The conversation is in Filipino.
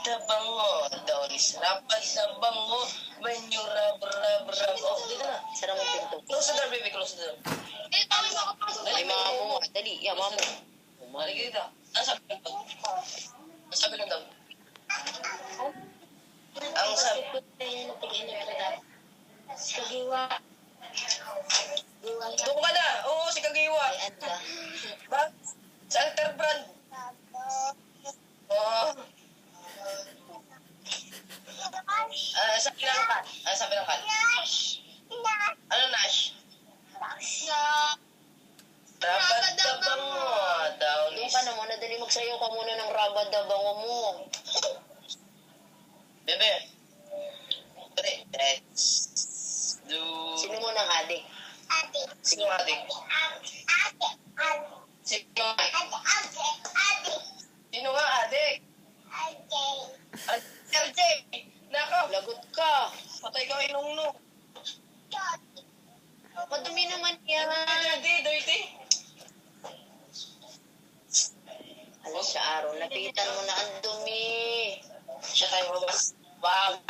na bango. Doris, rapat na bango. When you rub. Oh, dito na. Sara mo pinto. Close the door, baby. Close the door. Ay, mama mo nga. Dali, iya, mama mo. Malagi dito. Ang sabi ng dog? Ang sabi ng dog? Ang sabi. Kagiwa. Doon ka na. Oo, si Kagiwa. Ba? Sa Alter Brand. Oo. Sabi ng kat. Sabi ng kat. Ano, Nash? Rapat na bango. Doon ka na muna. Dali magsayo ka muna ng rabad na bango mo. Bebe. Let's do... Sino mo ng adik? Sino ang adik? Sino nga? Sino nga adik? RJ! Nako! Lagot ka. Patay ka inong-nung. Madumi naman yan. Dirty. Alas sa araw, napitan mo na ang dumi. Siya tayo mas. Wow!